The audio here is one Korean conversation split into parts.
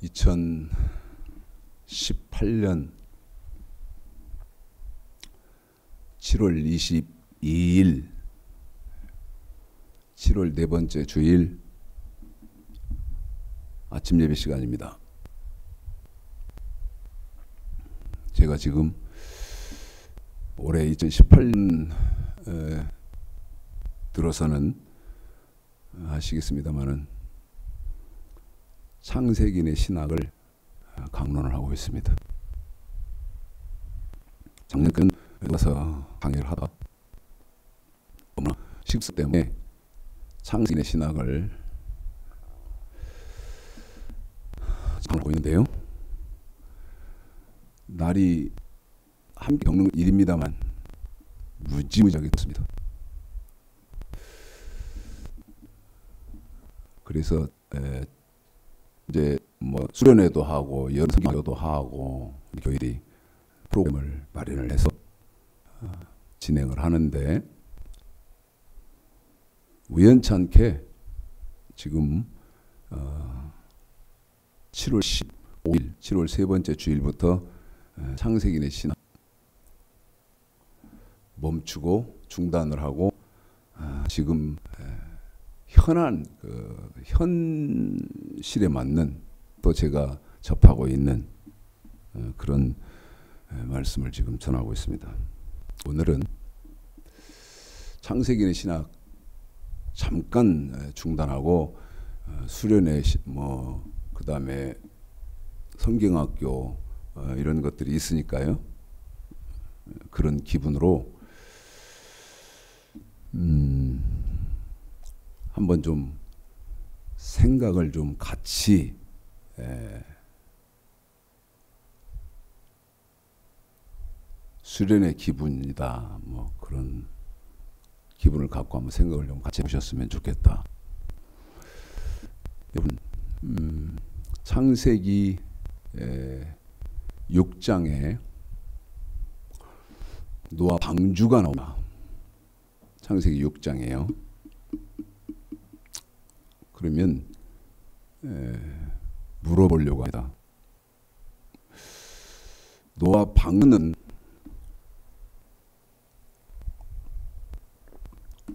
2018년 7월 22일 7월 네 번째 주일 아침 예배 시간입니다. 제가 지금 올해 2018년 들어서는 아시겠습니다만은 창세기인의 신학을 강론을 하고 있습니다. 작년까지 와서 강의를 하다 너무나 식수 때문에 창세기인의 신학을 하고 있는데요. 날이 함께 겪는 일입니다만 무지무지하게 덥습니다. 그래서 이제 뭐 수련회도 하고 연습도 하고 교회들이 프로그램을 마련을 해서 진행을 하는데 우연찮게 지금 7월 15일 7월 세 번째 주일부터 창세기인의 신학 멈추고 중단을 하고 지금 현실에 맞는 또 제가 접하고 있는 그런 말씀을 지금 전하고 있습니다. 오늘은 창세기인의 신학 잠깐 중단하고 수련회 그 다음에 성경학교 이런 것들이 있으니까요. 그런 기분으로 한번 좀 생각을 좀 같이 수련의 기분이다. 뭐 그런 기분을 갖고 한번 생각을 좀 같이 해보셨으면 좋겠다. 여러분, 창세기 6장에 노아 방주가 나옵니다. 창세기 6장이에요. 그러면 물어보려고 합니다. 노아 방주는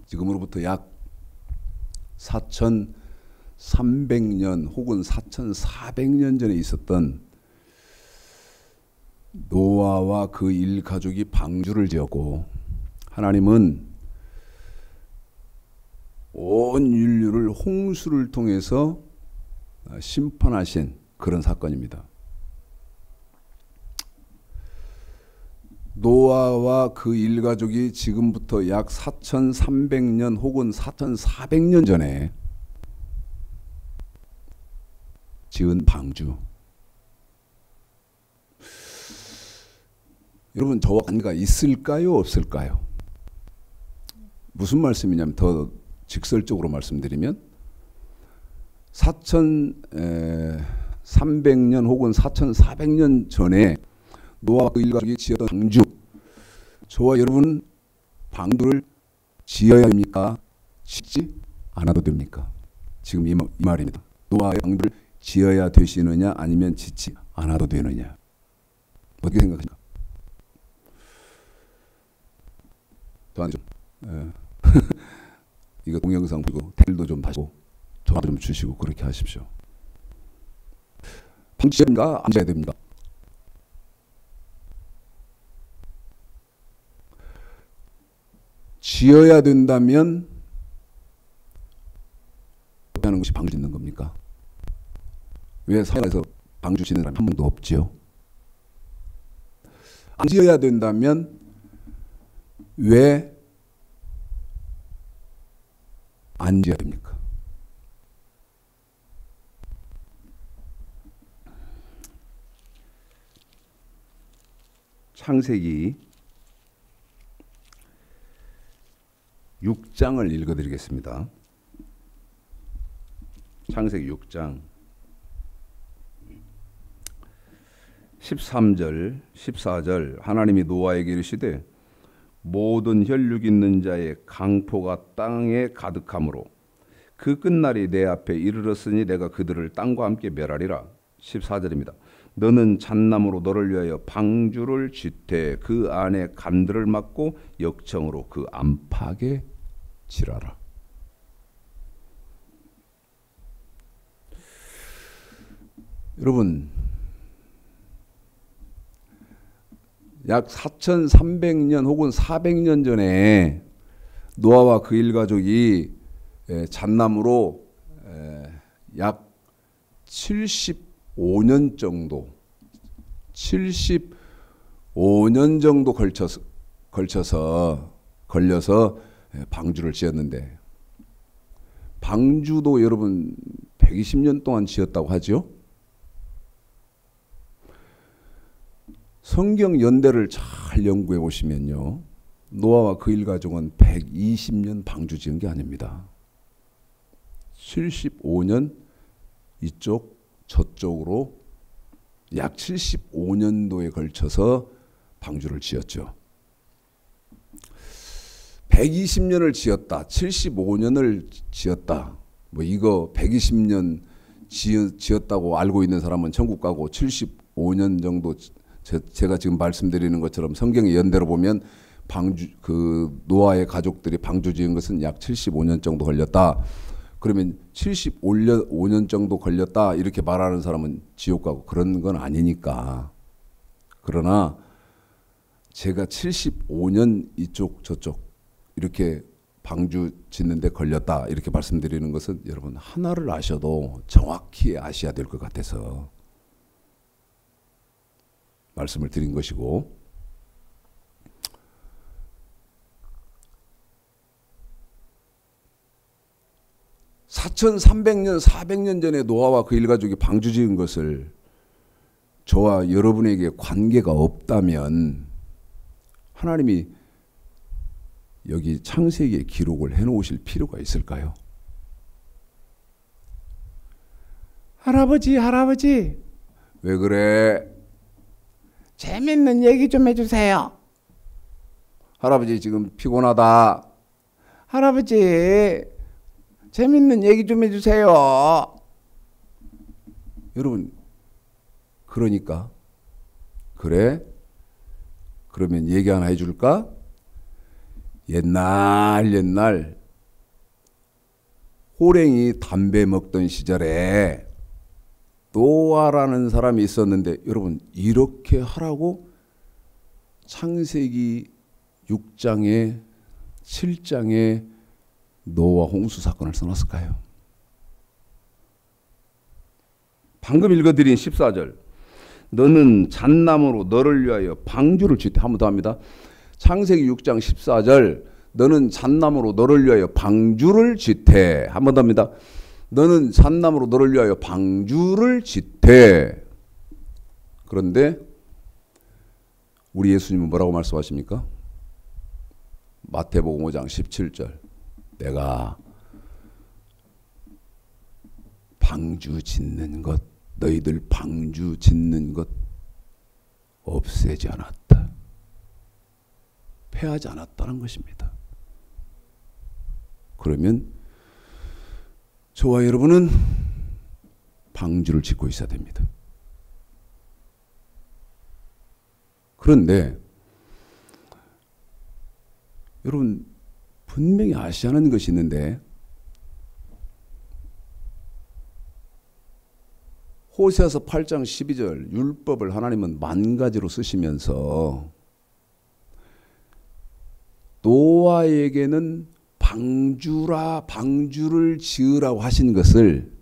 지금으로부터 약 4300년 혹은 4400년 전에 있었던 노아와 그 일가족이 방주를 지었고 하나님은 온 인류를 홍수를 통해서 심판하신 그런 사건입니다. 노아와 그 일가족이 지금부터 약 4300년 혹은 4400년 전에 지은 방주. 여러분, 저와 관계가 있을까요? 없을까요? 무슨 말씀이냐면 더 직설적으로 말씀드리면 4300년 혹은 4400년 전에 노아와 그 일가족이 지었던 방주, 저와 여러분 방주를 지어야 합니까? 짓지 않아도 됩니까? 지금 이 말입니다. 노아의 방주를 지어야 되시느냐 아니면 짓지 않아도 되느냐. 어떻게 생각하십니까? 저한테 좀 이거 동영상 보고 댓글도 좀 다시고 전화도 좀 주시고 그렇게 하십시오. 방주 지어야 됩니까? 안 지어야 됩니까? 지어야 된다면 어떻게 하는 것이 방주 짓는 겁니까? 왜 사회에서 방주 짓는 사람이 한 명도 없지요? 안 지어야 된다면 왜 안 지어야 됩니까? 창세기 6장을 읽어드리겠습니다. 창세기 6장 13절 14절 하나님이 노아에게 이르시되 모든 혈육 있는 자의 강포가 땅에 가득하므로 그 끝날이 내 앞에 이르렀으니 내가 그들을 땅과 함께 멸하리라. 14절입니다. 너는 잣나무로 너를 위하여 방주를 짓되 그 안에 간들을 막고 역청으로 그 안팎에 칠하라. 여러분, 약 4300년 혹은 400년 전에 노아와 그 일가족이 잣나무로 약 75년 정도 걸려서 방주를 지었는데, 방주도 여러분 120년 동안 지었다고 하죠. 성경 연대를 잘 연구해 보시면요, 노아와 그 일가족은 120년 방주 지은 게 아닙니다. 75년 이쪽 저쪽으로 약 75년도에 걸쳐서 방주를 지었죠. 120년을 지었다, 75년을 지었다, 뭐 이거 120년 지었다고 알고 있는 사람은 천국 가고, 75년 정도 제가 지금 말씀드리는 것처럼 성경의 연대로 보면 그 노아의 가족들이 방주 지은 것은 약 75년 정도 걸렸다. 그러면 75년 정도 걸렸다 이렇게 말하는 사람은 지옥 가고 그런 건 아니니까. 그러나 제가 75년 이쪽 저쪽 이렇게 방주 짓는데 걸렸다 이렇게 말씀드리는 것은 여러분 하나를 아셔도 정확히 아셔야 될 것 같아서 말씀을 드린 것이고, 4300년 400년 전에 노아와 그 일가족이 방주 지은 것을 저와 여러분에게 관계가 없다면 하나님이 여기 창세기에 기록을 해놓으실 필요가 있을까요? 할아버지 왜 그래? 재밌는 얘기 좀 해주세요. 할아버지 지금 피곤하다. 할아버지 재밌는 얘기 좀 해주세요. 여러분, 그러니까 그래? 그러면 얘기 하나 해줄까? 옛날 호랭이 담배 먹던 시절에 노아라는 사람이 있었는데, 여러분 이렇게 하라고 창세기 6장에 7장에 노아 홍수 사건을 써놨을까요? 방금 읽어드린 14절, 너는 잣나무로 너를 위하여 방주를 짓되, 한 번 더 합니다. 창세기 6장 14절, 너는 잣나무로 너를 위하여 방주를 짓되, 한 번 더 합니다. 너는 잣나무로 너를 위하여 방주를 짓되. 그런데 우리 예수님은 뭐라고 말씀하십니까? 마태복음 5장 17절, 내가 방주 짓는 것, 너희들 방주 짓는 것 없애지 않았다, 폐하지 않았다는 것입니다. 그러면 저와 여러분은 방주를 짓고 있어야 됩니다. 그런데 여러분 분명히 아셔야 하는 것이 있는데, 호세아서 8장 12절 율법을 하나님은 만 가지로 쓰시면서 노아에게는 방주를 지으라고 하신 것을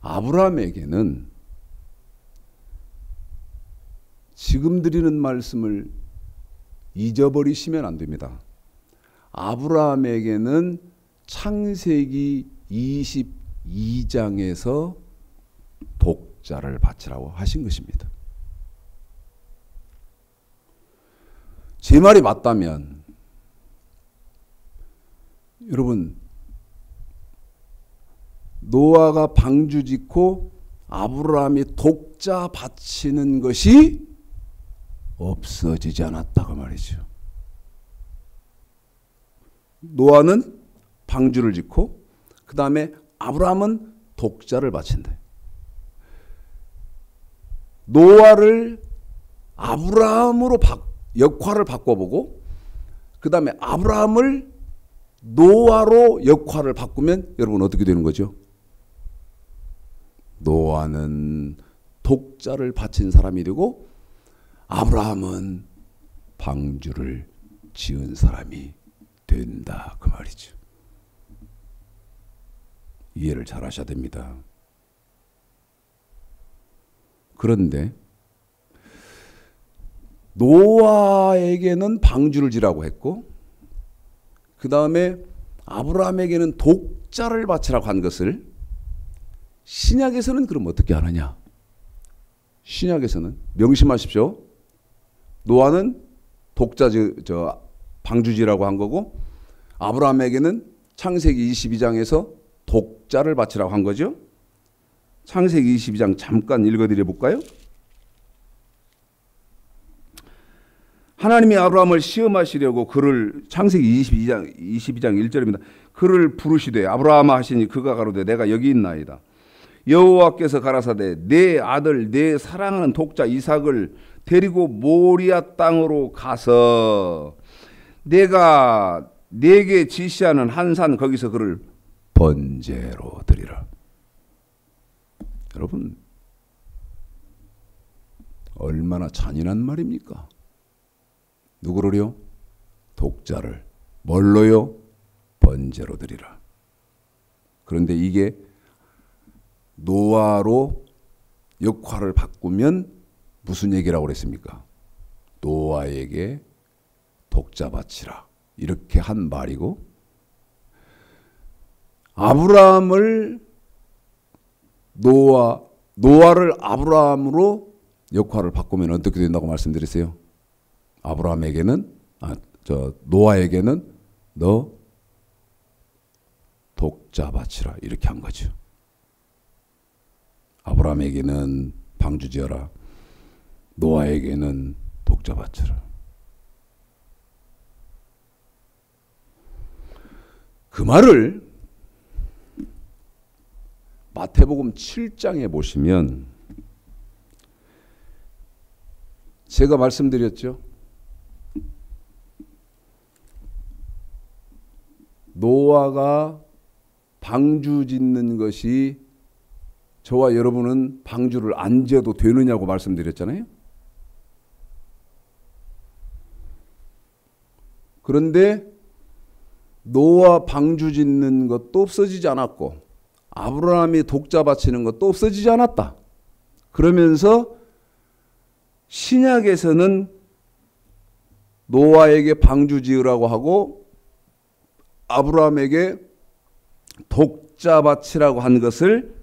아브라함에게는 지금 드리는 말씀을 잊어버리시면 안 됩니다. 아브라함에게는 창세기 22장에서 독자를 바치라고 하신 것입니다. 제 말이 맞다면 여러분, 노아가 방주 짓고 아브라함이 독자 바치는 것이 없어지지 않았다고 말이죠. 노아는 방주를 짓고 그 다음에 아브라함은 독자를 바친다. 노아를 아브라함으로 역할을 바꿔보고 그 다음에 아브라함을 노아로 역할을 바꾸면 여러분 어떻게 되는 거죠? 노아는 독자를 바친 사람이 되고 아브라함은 방주를 지은 사람이 된다 그 말이죠. 이해를 잘 하셔야 됩니다. 그런데 노아에게는 방주를 지라고 했고 그 다음에 아브라함에게는 독자를 바치라고 한 것을 신약에서는 그럼 어떻게 하느냐? 신약에서는 명심하십시오. 노아는 독자 방주지라고 한 거고 아브라함에게는 창세기 22장에서 독자를 바치라고 한 거죠. 창세기 22장 잠깐 읽어드려 볼까요? 하나님이 아브라함을 시험하시려고 그를 창세기 22장 1절입니다. 그를 부르시되 아브라함아 하시니 그가 가로되 내가 여기 있나이다. 여호와께서 가라사대 내 아들 내 사랑하는 독자 이삭을 데리고 모리아 땅으로 가서 내가 네게 지시하는 한 산 거기서 그를 번제로 드리라. 여러분 얼마나 잔인한 말입니까? 누구를요? 독자를. 뭘로요? 번제로 드리라. 그런데 이게 노아로 역할을 바꾸면 무슨 얘기라고 그랬습니까? 노아에게 독자 바치라. 이렇게 한 말이고 아브라함을 노아를 아브라함으로 역할을 바꾸면 어떻게 된다고 말씀드렸어요? 노아에게는 너 독자 바치라 이렇게 한 거죠. 아브라함에게는 방주 지어라. 노아에게는 독자 바치라. 그 말을 마태복음 7장에 보시면 제가 말씀드렸죠. 노아가 방주 짓는 것이 저와 여러분은 방주를 안 지어도 되느냐고 말씀드렸잖아요. 그런데 노아 방주 짓는 것도 없어지지 않았고 아브라함이 독자 바치는 것도 없어지지 않았다. 그러면서 신약에서는 노아에게 방주 지으라고 하고 아브라함에게 독자 바치라고 한 것을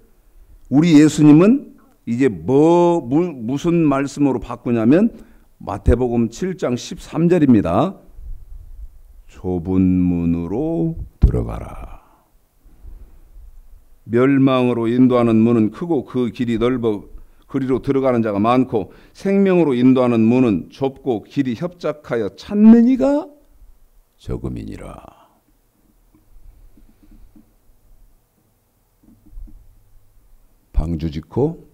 우리 예수님은 이제 무슨 말씀으로 바꾸냐면 마태복음 7장 13절입니다. 좁은 문으로 들어가라. 멸망으로 인도하는 문은 크고 그 길이 넓어 그리로 들어가는 자가 많고 생명으로 인도하는 문은 좁고 길이 협착하여 찾는 이가 적음이니라. 방주 짓고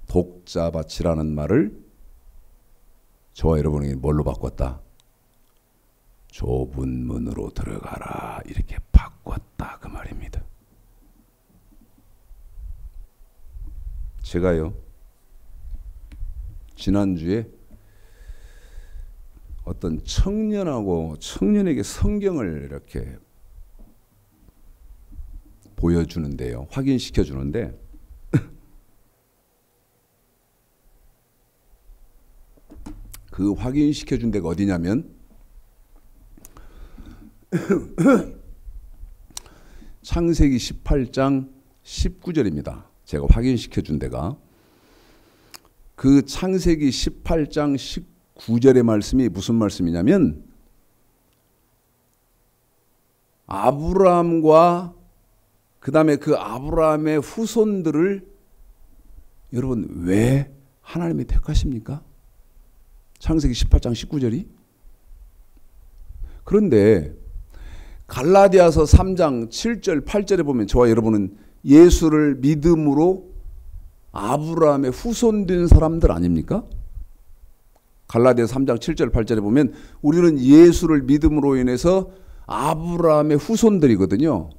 독자 바치라는 말을 저와 여러분이 뭘로 바꿨다? 좁은 문으로 들어가라 이렇게 바꿨다 그 말입니다. 제가요 지난주에 어떤 청년에게 성경을 이렇게 보여주는데요, 확인시켜 주는데 그 확인시켜 준 데가 어디냐면 창세기 18장 19절입니다. 제가 확인시켜 준 데가 그 창세기 18장 19절의 말씀이 무슨 말씀이냐면 아브라함과 그 다음에 그 아브라함의 후손들을 여러분 왜 하나님이 택하십니까? 창세기 18장 19절이. 그런데 갈라디아서 3장 7절 8절에 보면 저와 여러분은 예수를 믿음으로 아브라함의 후손된 사람들 아닙니까? 갈라디아서 3장 7절 8절에 보면 우리는 예수를 믿음으로 인해서 아브라함의 후손들이거든요.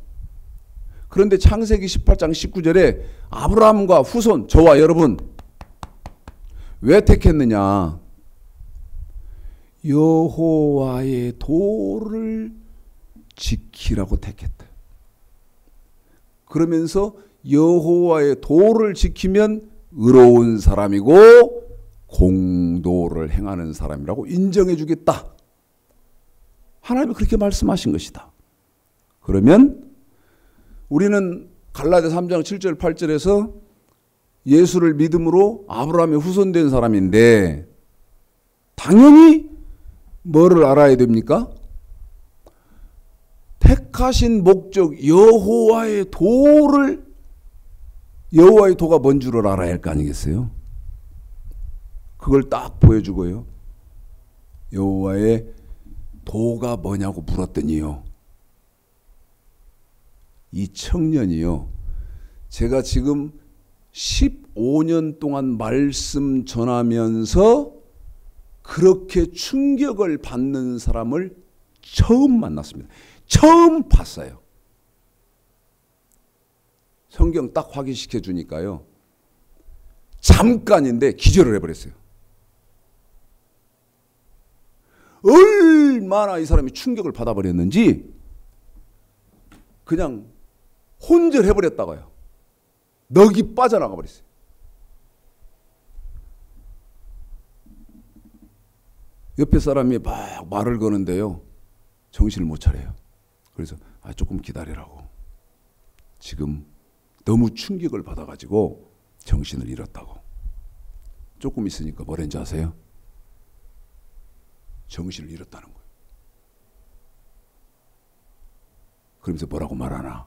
그런데 창세기 18장 19절에 아브라함과 후손, 저와 여러분 왜 택했느냐? 여호와의 도를 지키라고 택했다. 그러면서 여호와의 도를 지키면 의로운 사람이고 공도를 행하는 사람이라고 인정해 주겠다. 하나님이 그렇게 말씀하신 것이다. 그러면 우리는 갈라디아 3장 7절 8절에서 예수를 믿음으로 아브라함의 후손된 사람인데 당연히 뭐를 알아야 됩니까? 택하신 목적 여호와의 도가 뭔 줄을 알아야 할 거 아니겠어요? 그걸 딱 보여주고요. 여호와의 도가 뭐냐고 물었더니요. 이 청년이요. 제가 지금 15년 동안 말씀 전하면서 그렇게 충격을 받는 사람을 처음 만났습니다. 처음 봤어요. 성경 딱 확인시켜 주니까요. 잠깐인데 기절을 해버렸어요. 얼마나 이 사람이 충격을 받아버렸는지 그냥 혼절해버렸다고요. 넋이 빠져나가 버렸어요. 옆에 사람이 막 말을 거는데요. 정신을 못 차려요. 그래서 조금 기다리라고. 지금 너무 충격을 받아가지고 정신을 잃었다고. 조금 있으니까 뭐랬는지 아세요? 정신을 잃었다는 거예요. 그러면서 뭐라고 말하나?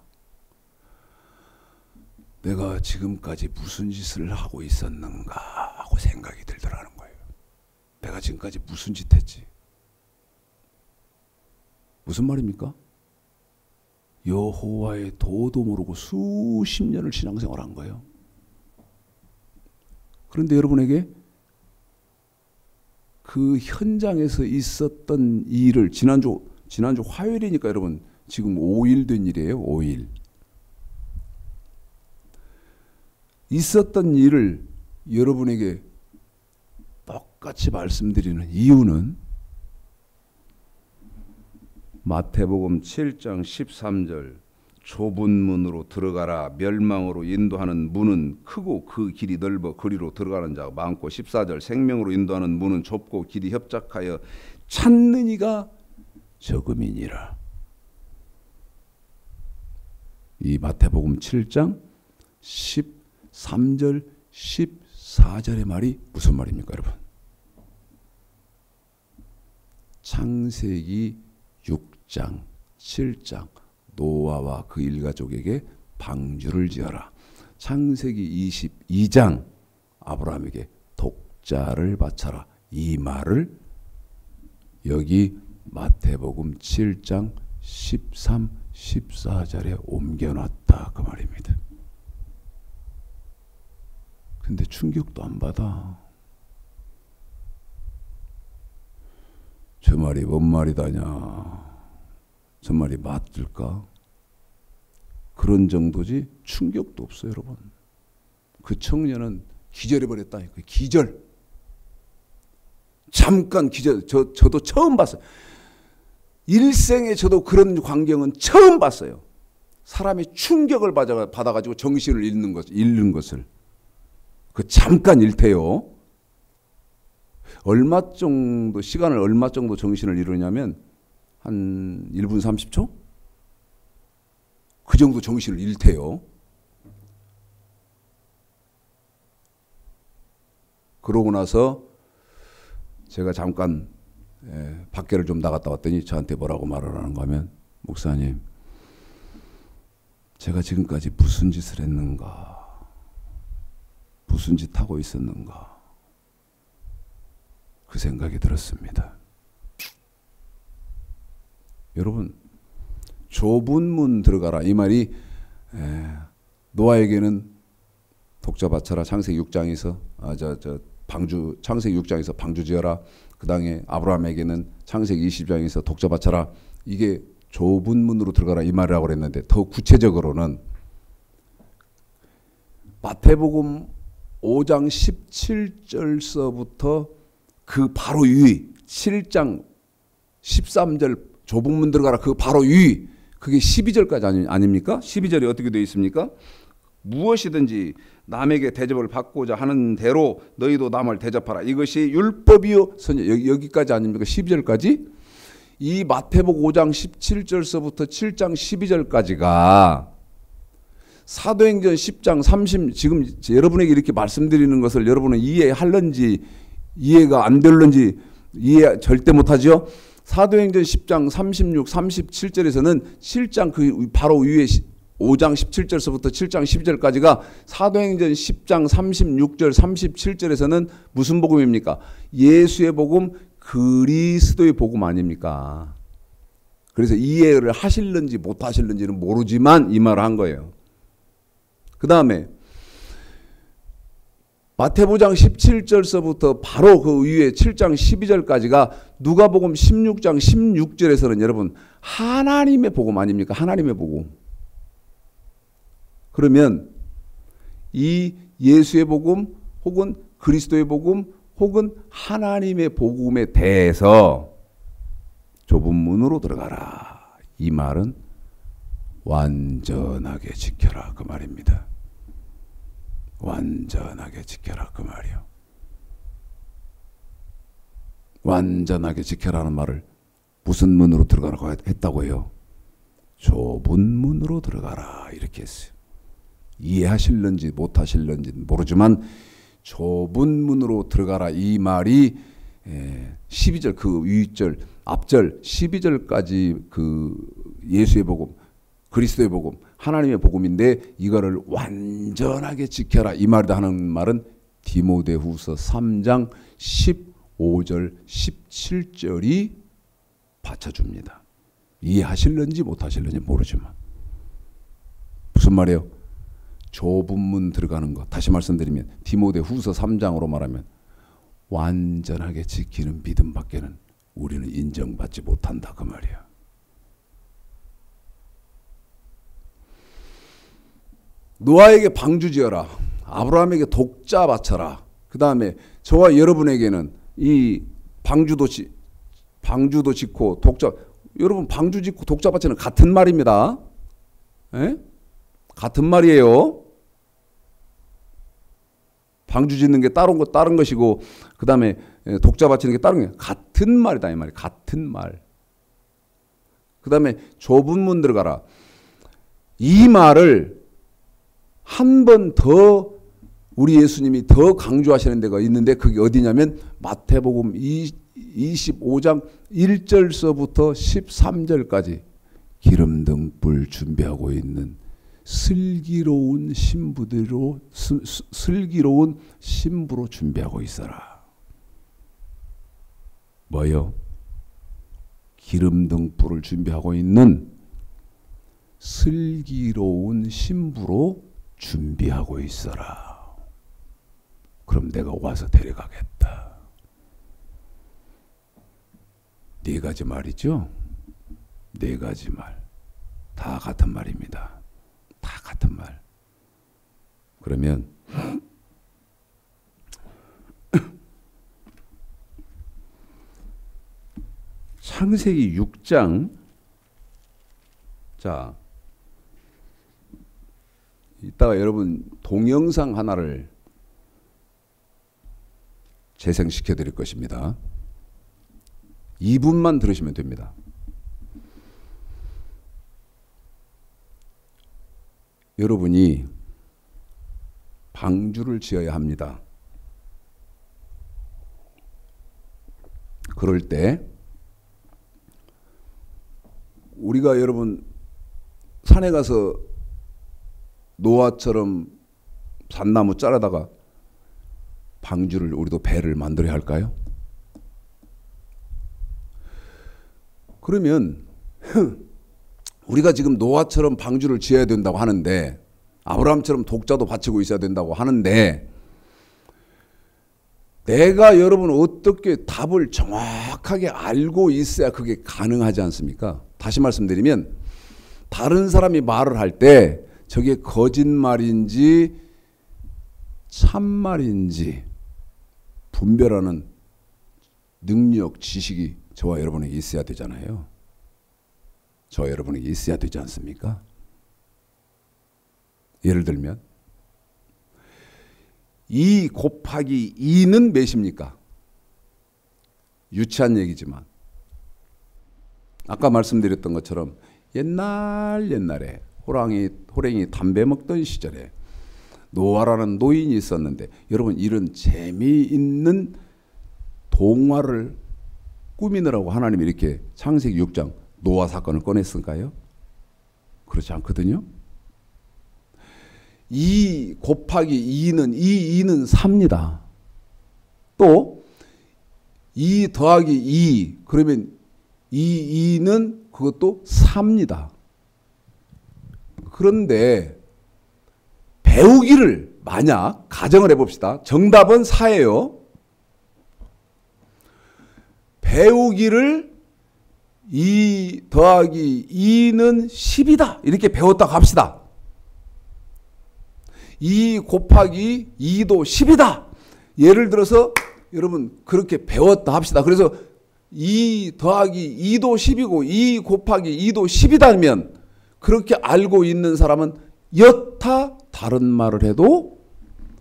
내가 지금까지 무슨 짓을 하고 있었는가 하고 생각이 들더라는 거예요. 내가 지금까지 무슨 짓 했지? 무슨 말입니까? 여호와의 도도 모르고 수십 년을 신앙생활한 거예요. 그런데 여러분에게 그 현장에서 있었던 일을 지난주 화요일이니까 여러분 지금 5일 된 일이에요. 5일. 있었던 일을 여러분에게 똑같이 말씀드리는 이유는 마태복음 7장 13절 좁은 문으로 들어가라. 멸망으로 인도하는 문은 크고 그 길이 넓어 그리로 들어가는 자가 많고 14절 생명으로 인도하는 문은 좁고 길이 협착하여 찾는 이가 적음이니라. 이 마태복음 7장 13절 14절의 말이 무슨 말입니까, 여러분? 창세기 6장 7장 노아와 그 일가족에게 방주를 지어라. 창세기 22장 아브라함에게 독자를 바쳐라. 이 말을 여기 마태복음 7장 13, 14절에 옮겨놨다 그 말입니다. 근데 충격도 안 받아. 저 말이 뭔 말이다냐. 저 말이 맞을까? 그런 정도지 충격도 없어요, 여러분. 그 청년은 기절해버렸다니까요. 기절. 잠깐 기절. 저도 처음 봤어요. 일생에 저도 그런 광경은 처음 봤어요. 사람이 충격을 받아가지고 정신을 잃는 것을. 그 잠깐 일태요. 시간을 얼마 정도 정신을 잃으냐면 한 1분 30초? 그 정도 정신을 잃대요. 그러고 나서 제가 잠깐 밖에를 좀 나갔다 왔더니 저한테 뭐라고 말을 하는가 하면 목사님, 제가 지금까지 무슨 짓을 했는가? 무슨 짓 하고 있었는가? 그 생각이 들었습니다. 여러분, 좁은 문 들어가라. 이 말이 노아에게는 독자 바쳐라. 창세기 6장에서 방주 창세기 6장에서 방주 지어라. 그 다음에 아브라함에게는 창세기 20장에서 독자 바쳐라. 이게 좁은 문으로 들어가라 이 말이라고 그랬는데 더 구체적으로는 마태복음 5장 17절서부터 그 바로 위 7장 13절 좁은 문 들어가라 그 바로 위 그게 12절까지 아닙니까? 12절이 어떻게 되어 있습니까? 무엇이든지 남에게 대접을 받고자 하는 대로 너희도 남을 대접하라. 이것이 율법이요 선지 여기까지 아닙니까? 12절까지 이 마태복 5장 17절서부터 7장 12절까지가 사도행전 10장 30 지금 여러분에게 이렇게 말씀드리는 것을 여러분은 이해할런지 이해가 안 될런지 이해 절대 못하죠. 사도행전 10장 36, 37절에서는 7장 그 바로 위에 5장 17절서부터 7장 12절까지가 사도행전 10장 36절 37절에서는 무슨 복음입니까? 예수의 복음 그리스도의 복음 아닙니까? 그래서 이해를 하실는지 못 하실는지는 모르지만 이 말을 한 거예요. 그 다음에 마태복음 17절서부터 바로 그 위에 7장 12절까지가 누가복음 16장 16절에서는 여러분 하나님의 복음 아닙니까? 하나님의 복음. 그러면 이 예수의 복음 혹은 그리스도의 복음 혹은 하나님의 복음에 대해서 좁은 문으로 들어가라. 이 말은 완전하게 지켜라 그 말입니다. 완전하게 지켜라 그 말이요. 완전하게 지켜라는 말을 무슨 문으로 들어가라고 했다고 해요? 좁은 문으로 들어가라 이렇게 했어요. 이해하실는지 못하실는지 모르지만 좁은 문으로 들어가라 이 말이 12절 그 윗절 앞절 12절까지 그 예수의 복음 그리스도의 복음 하나님의 복음인데 이거를 완전하게 지켜라 이 말이다 하는 말은 디모데후서 3장 15절 17절이 받쳐줍니다. 이해하실는지 못하실는지 모르지만 무슨 말이에요? 좁은 문 들어가는 것 다시 말씀드리면 디모데후서 3장으로 말하면 완전하게 지키는 믿음 밖에는 우리는 인정받지 못한다 그 말이야. 노아에게 방주 지어라. 아브라함에게 독자 바쳐라. 그 다음에 저와 여러분에게는 이 방주도 짓고 독자 여러분 방주 짓고 독자 바치는 같은 말입니다. 에? 같은 말이에요. 방주 짓는 게 다른 것이고 그 다음에 독자 바치는 게 다른 게 같은 말이다 이 말이 같은 말. 그 다음에 좁은 문 들어가라. 이 말을 한 번 더 우리 예수님이 더 강조하시는 데가 있는데 그게 어디냐면 마태복음 25장 1절서부터 13절까지 기름등불 준비하고 있는 슬기로운 신부로 준비하고 있어라. 뭐요? 기름등불을 준비하고 있는 슬기로운 신부로 준비하고 있어라. 그럼 내가 와서 데려가겠다. 네 가지 말이죠. 네 가지 말. 다 같은 말입니다. 다 같은 말. 그러면 창세기 6장 자 이따가 여러분 동영상 하나를 재생시켜 드릴 것입니다. 2분만 들으시면 됩니다. 여러분이 방주를 지어야 합니다. 그럴 때 우리가 여러분 산에 가서 노아처럼 잣나무 자르다가 방주를 우리도 배를 만들어야 할까요? 그러면 우리가 지금 노아처럼 방주를 지어야 된다고 하는데, 아브라함처럼 독자도 바치고 있어야 된다고 하는데, 내가 여러분 어떻게 답을 정확하게 알고 있어야 그게 가능하지 않습니까? 다시 말씀드리면 다른 사람이 말을 할 때 저게 거짓말인지 참말인지 분별하는 능력, 지식이 저와 여러분에게 있어야 되잖아요. 저와 여러분에게 있어야 되지 않습니까? 예를 들면 2 곱하기 2는 몇입니까? 유치한 얘기지만 아까 말씀드렸던 것처럼 옛날에 호랑이 담배 먹던 시절에 노아라는 노인이 있었는데, 여러분 이런 재미있는 동화를 꾸미느라고 하나님이 이렇게 창세기 6장 노아 사건을 꺼냈을까요? 그렇지 않거든요. 2 곱하기 2는 2는 4입니다. 또 2 더하기 2 그러면 2는 그것도 4입니다. 그런데 배우기를 만약 가정을 해봅시다. 정답은 4예요. 배우기를 2 더하기 2는 10이다 이렇게 배웠다고 합시다. 2 곱하기 2도 10이다. 예를 들어서 여러분 그렇게 배웠다 합시다. 그래서 2 더하기 2도 10이고 2 곱하기 2도 10이다면 그렇게 알고 있는 사람은 여타 다른 말을 해도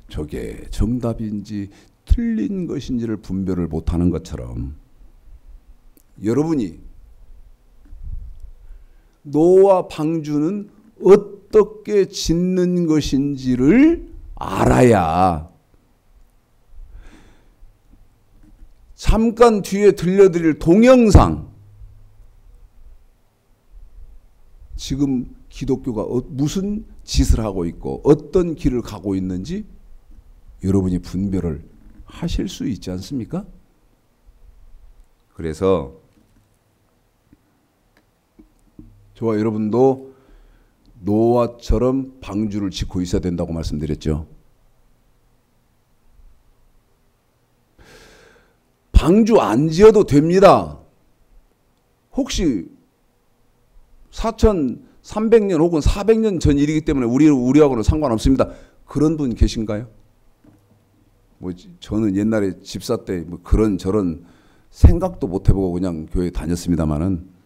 저게 정답인지 틀린 것인지를 분별을 못하는 것처럼, 여러분이 노아 방주는 어떻게 짓는 것인지를 알아야, 잠깐 뒤에 들려드릴 동영상, 지금 기독교가 무슨 짓을 하고 있고 어떤 길을 가고 있는지 여러분이 분별을 하실 수 있지 않습니까? 그래서 저와 여러분도 노아처럼 방주를 짓고 있어야 된다고 말씀드렸죠. 방주 안 지어도 됩니다. 혹시 4300년 혹은 400년 전 일이기 때문에 우리하고는 상관없습니다. 그런 분 계신가요? 저는 옛날에 집사 때 그런 저런 생각도 못 해보고 그냥 교회 다녔습니다만은,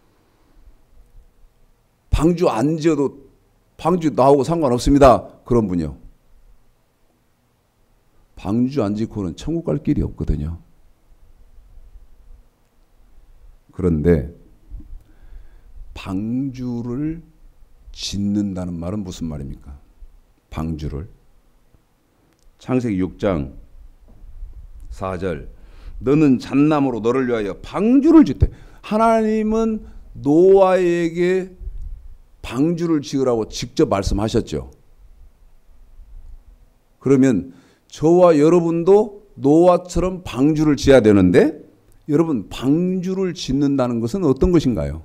방주 안 지어도 방주 나오고 상관없습니다. 그런 분이요. 방주 안 짓고는 천국 갈 길이 없거든요. 그런데 방주를 짓는다는 말은 무슨 말입니까? 방주를. 창세기 6장 4절 너는 잣나무로 너를 위하여 방주를 짓되, 하나님은 노아에게 방주를 지으라고 직접 말씀하셨죠. 그러면 저와 여러분도 노아처럼 방주를 지어야 되는데, 여러분 방주를 짓는다는 것은 어떤 것인가요?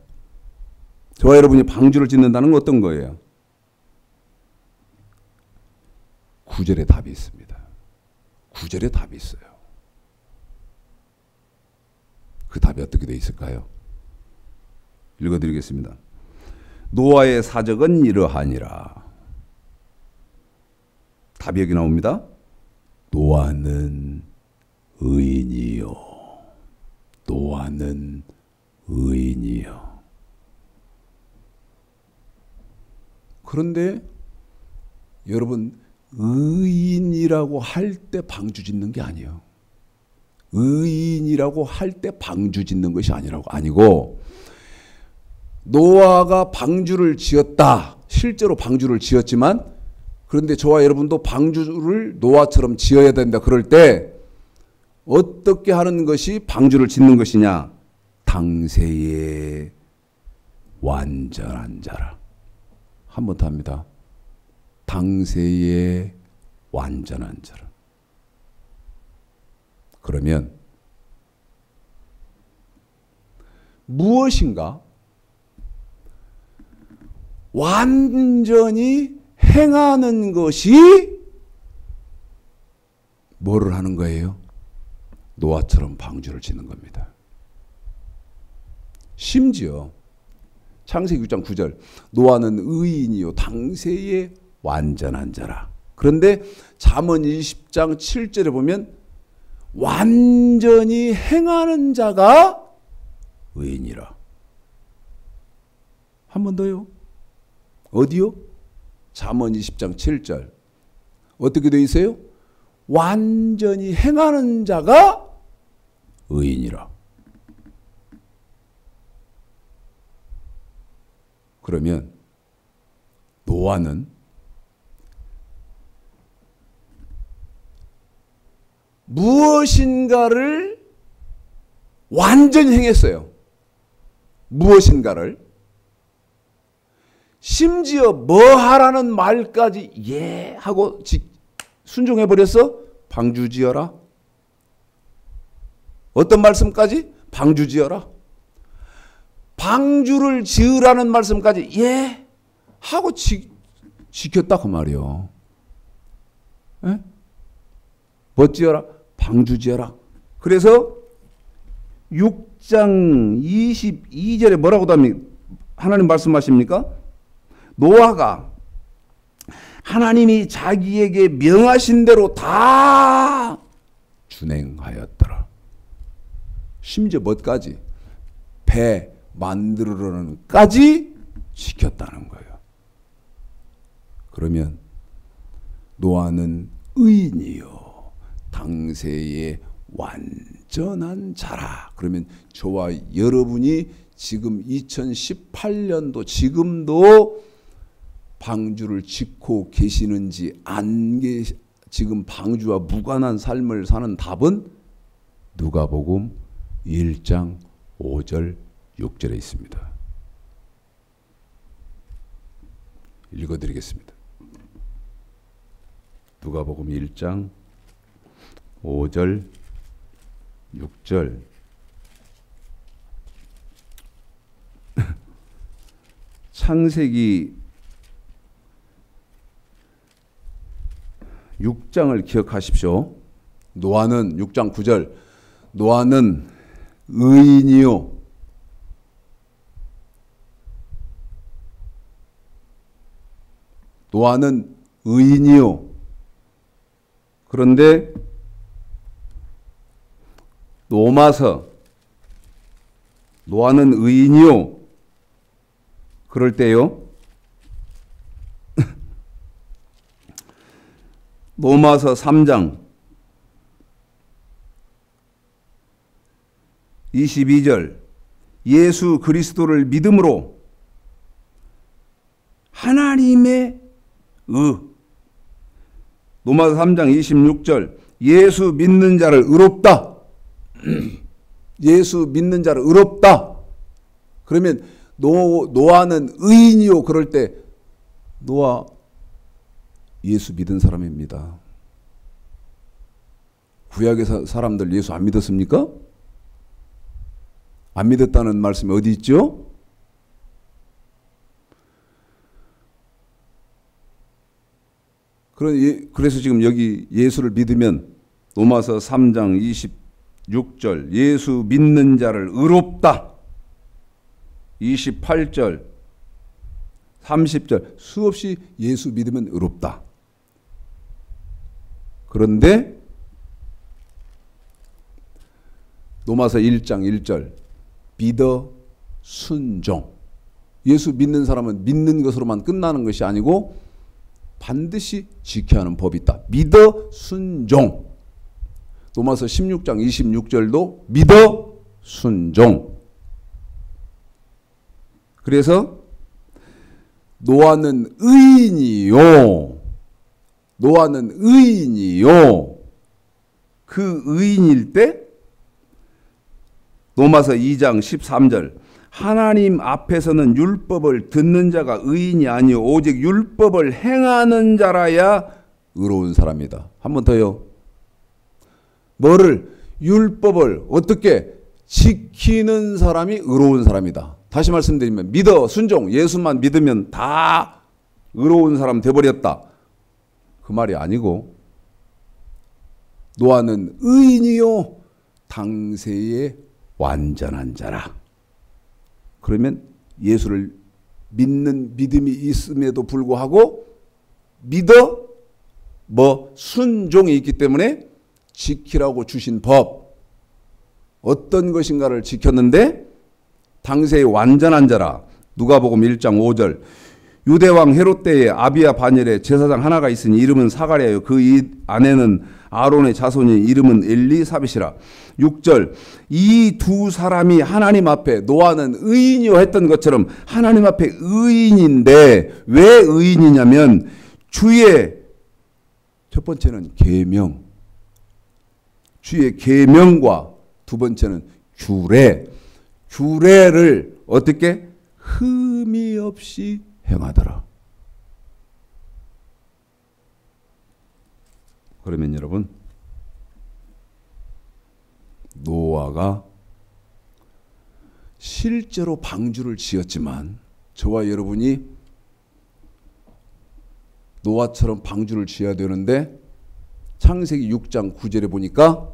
저와 여러분이 방주를 짓는다는 건 어떤 거예요? 9절에 답이 있습니다. 9절에 답이 있어요. 그 답이 어떻게 되어 있을까요? 읽어드리겠습니다. 노아의 사적은 이러하니라. 답이 여기 나옵니다. 노아는 의인이요. 노아는 의인이요. 그런데 여러분, 의인이라고 할 때 방주 짓는 게 아니에요. 의인이라고 할 때 방주 짓는 것이 아니고, 노아가 방주를 지었다. 실제로 방주를 지었지만, 그런데 저와 여러분도 방주를 노아처럼 지어야 된다. 그럴 때 어떻게 하는 것이 방주를 짓는 것이냐? 당세의 완전한 자라. 한 번 더 합니다. 당세의 완전한 자라. 그러면 무엇인가? 완전히 행하는 것이 뭐를 하는 거예요? 노아처럼 방주를 짓는 겁니다. 심지어 창세기 6장 9절 노아는 의인이요 당세의 완전한 자라. 그런데 잠언 20장 7절에 보면 완전히 행하는 자가 의인이라. 한 번 더요. 어디요? 잠언 20장 7절. 어떻게 되어 있어요? 완전히 행하는 자가 의인이라. 그러면 노아는 무엇인가를 완전히 행했어요. 무엇인가를. 심지어 뭐 하라는 말까지 예 하고 순종해 버렸어. 방주 지어라. 어떤 말씀까지? 방주 지어라. 방주를 지으라는 말씀까지 예 하고 지켰다 그 말이요. 예? 뭐 지어라? 방주 지어라. 그래서 6장 22절에 뭐라고 하나님 말씀하십니까? 노아가 하나님이 자기에게 명하신 대로 다 준행하였더라. 심지어 뭐까지? 배 만들으려는까지 지켰다는 거예요. 그러면 노아는 의인이요 당세의 완전한 자라. 그러면 저와 여러분이 지금 2018년도 지금도 방주를 짓고 계시는지 지금 방주와 무관한 삶을 사는 답은 누가복음 1장 5절 6절에 있습니다. 읽어드리겠습니다. 누가복음 1장 5절 6절. 창세기 6장을 기억하십시오. 노아는 6장 9절 노아는 의인이요 노아는 의인이요. 그런데 로마서 노아는 의인이요. 그럴 때요. 로마서 3장 22절 예수 그리스도를 믿음으로 하나님의 로마서 3장 26절 예수 믿는 자를 의롭다. 예수 믿는 자를 의롭다. 그러면 노아는 의인이요. 그럴 때 노아 예수 믿은 사람입니다. 구약의 사람들 예수 안 믿었습니까? 안 믿었다는 말씀이 어디 있죠? 그래서 지금 여기 예수를 믿으면 로마서 3장 26절 예수 믿는 자를 의롭다. 28절 30절 수없이 예수 믿으면 의롭다. 그런데 로마서 1장 1절 믿어 순종. 예수 믿는 사람은 믿는 것으로만 끝나는 것이 아니고 반드시 지켜야 하는 법이 있다. 믿어 순종. 로마서 16장 26절도 믿어 순종. 그래서 노아는 의인이요. 노아는 의인이요. 그 의인일 때 로마서 2장 13절 하나님 앞에서는 율법을 듣는 자가 의인이 아니요 오직 율법을 행하는 자라야 의로운 사람이다. 한 번 더요. 뭐를? 율법을 어떻게? 지키는 사람이 의로운 사람이다. 다시 말씀드리면 믿어 순종 예수만 믿으면 다 의로운 사람 돼버렸다. 그 말이 아니고 노아는 의인이요 당세의 완전한 자라. 그러면 예수를 믿는 믿음이 있음에도 불구하고 믿어 순종이 있기 때문에 지키라고 주신 법 어떤 것인가를 지켰는데 당세의 완전한 자라. 누가복음 1장 5절 유대왕 헤롯 때에 아비야 반열에 제사장 하나가 있으니 이름은 사가랴요 그 아내는 아론의 자손이 이름은 엘리사벳이라. 6절 이 두 사람이 하나님 앞에 노아는 의인이요 했던 것처럼 하나님 앞에 의인인데 왜 의인이냐면 주의 첫 번째는 계명 주의 계명과 두 번째는 규례를 어떻게 흠이 없이 행하더라. 그러면 여러분 노아가 실제로 방주를 지었지만 저와 여러분이 노아처럼 방주를 지어야 되는데 창세기 6장 9절에 보니까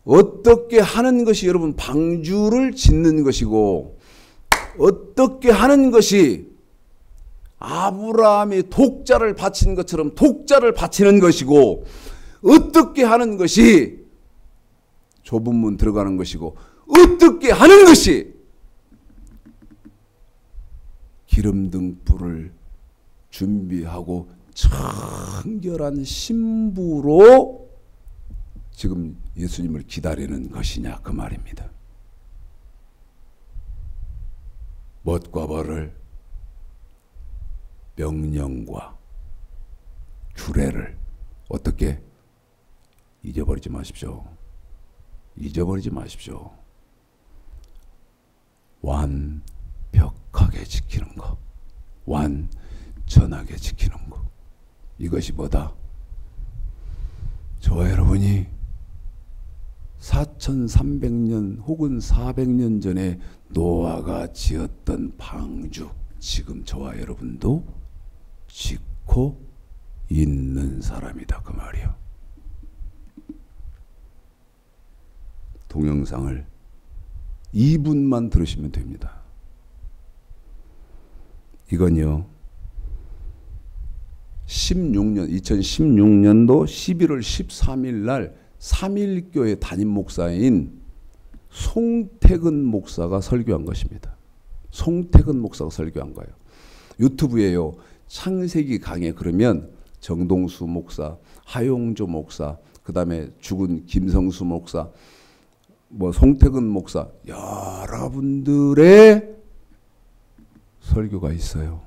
어떻게 하는 것이 여러분 방주를 짓는 것이고 어떻게 하는 것이 아브라함이 독자를 바친 것처럼 독자를 바치는 것이고 어떻게 하는 것이 좁은 문 들어가는 것이고 어떻게 하는 것이 기름등 불을 준비하고 청결한 신부로 지금 예수님을 기다리는 것이냐 그 말입니다. 멋과 벌을 명령과 규례를 어떻게 잊어버리지 마십시오. 잊어버리지 마십시오. 완벽하게 지키는 것, 완전하게 지키는 것. 이것이 뭐다? 저와 여러분이 4300년 혹은 400년 전에 노아가 지었던 방주 지금 저와 여러분도 짓고 있는 사람이다 그 말이요. 동영상을 2분만 들으시면 됩니다. 이건요 2016년도 11월 13일 날 3일교회 담임 목사인 송태근 목사가 설교한 것입니다. 송태근 목사가 설교한 거예요. 유튜브에요. 창세기 강해 그러면 정동수 목사, 하용조 목사, 그 다음에 죽은 김성수 목사, 송태근 목사 여러분들의 설교가 있어요.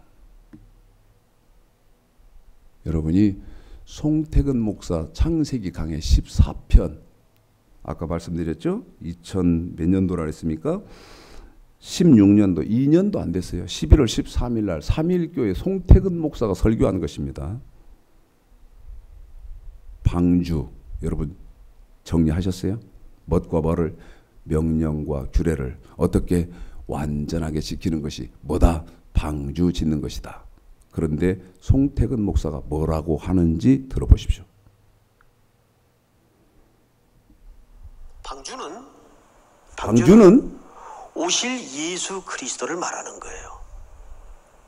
여러분이 송태근 목사 창세기 강해 14편 아까 말씀드렸죠? 2000 몇 년도라 그랬습니까? 16년도 2년도 안 됐어요. 11월 13일 날 3일교회 송태근 목사가 설교한 것입니다. 방주 여러분 정리하셨어요? 멋과 벌을 명령과 규례를 어떻게 완전하게 지키는 것이 뭐다? 방주 짓는 것이다. 그런데 송태근 목사가 뭐라고 하는지 들어보십시오. 방주는 오실 예수 그리스도를 말하는 거예요.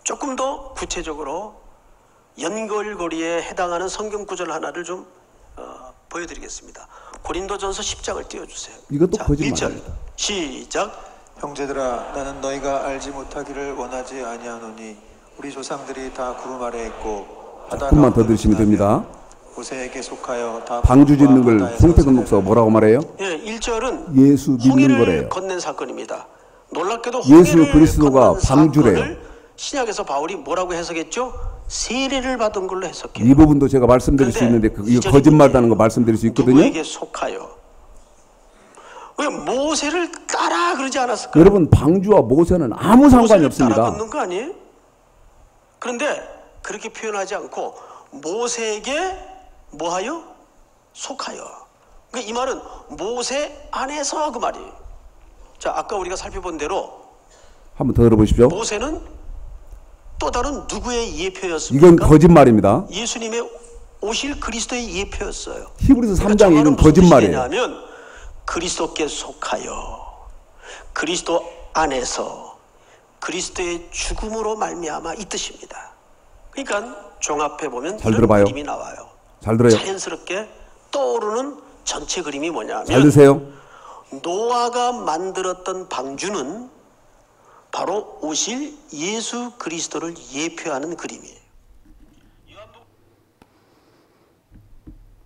조금 더 구체적으로 연결고리에 해당하는 성경 구절 하나를 좀 보여드리겠습니다. 고린도전서 10장을 띄워주세요. 이것도 거짓말입니다. 1절 시작. 형제들아 나는 너희가 알지 못하기를 원하지 아니하노니 우리 조상들이 다 구름 아래 있고 조금만 더 들으시면 됩니다. 모세에게 속하여 다 방주 짓는 걸 송태근 목사가 뭐라고 말해요? 예, 1절은 예수 믿는 홍해를 거래요. 건넨 사건입니다. 놀랍게도 예수 홍해를 그리스도가 건넌 방주래요. 사건을 신약에서 바울이 뭐라고 해석했죠? 세례를 받은 걸로 해석해요. 이 부분도 제가 말씀드릴 수 있는데 이거 거짓말다는 거 말씀드릴 수 있거든요. 누구에게 속하여? 왜 모세를 따라 그러지 않았을까요? 여러분 방주와 모세는 아무 상관이 모세를 없습니다. 따라 걷는 거 아니에요? 그런데 그렇게 표현하지 않고 모세에게 뭐하여? 속하여. 이 말은 모세 안에서 그 말이에요. 자, 아까 우리가 살펴본 대로 한번 더 들어보십시오. 모세는 또 다른 누구의 예표였습니까? 이건 거짓말입니다. 예수님의 오실 그리스도의 예표였어요. 히브리서 그러니까 3장에 이건 거짓말이에요. 왜냐하면 그리스도께 속하여 그리스도 안에서 그리스도의 죽음으로 말미암아 이 뜻입니다. 그러니까 종합해 보면 잘 이런 들어봐요. 그림이 나와요. 잘 들어요. 자연스럽게 떠오르는 전체 그림이 뭐냐면 잘 드세요. 노아가 만들었던 방주는 바로 오실 예수 그리스도를 예표하는 그림이에요.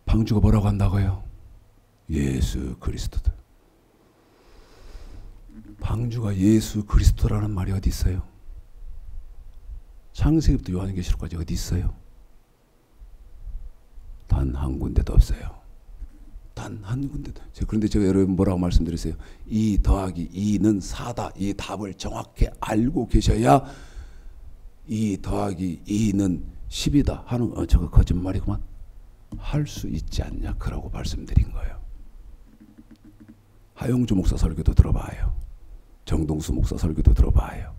방주가 뭐라고 한다고요? 예수 그리스도다. 방주가 예수 그리스도라는 말이 어디 있어요? 창세기부터 요한계시록까지 어디 있어요? 단 한 군데도 없어요. 단 한 군데도. 그런데 제가 여러분 뭐라고 말씀드렸어요? 2 더하기 2는 4다. 이 답을 정확히 알고 계셔야 2 더하기 2는 10이다 하는 저거 거짓말이구만. 할 수 있지 않냐? 그러고 말씀드린 거예요. 하용주 목사 설교도 들어봐요. 정동수 목사 설교도 들어봐요.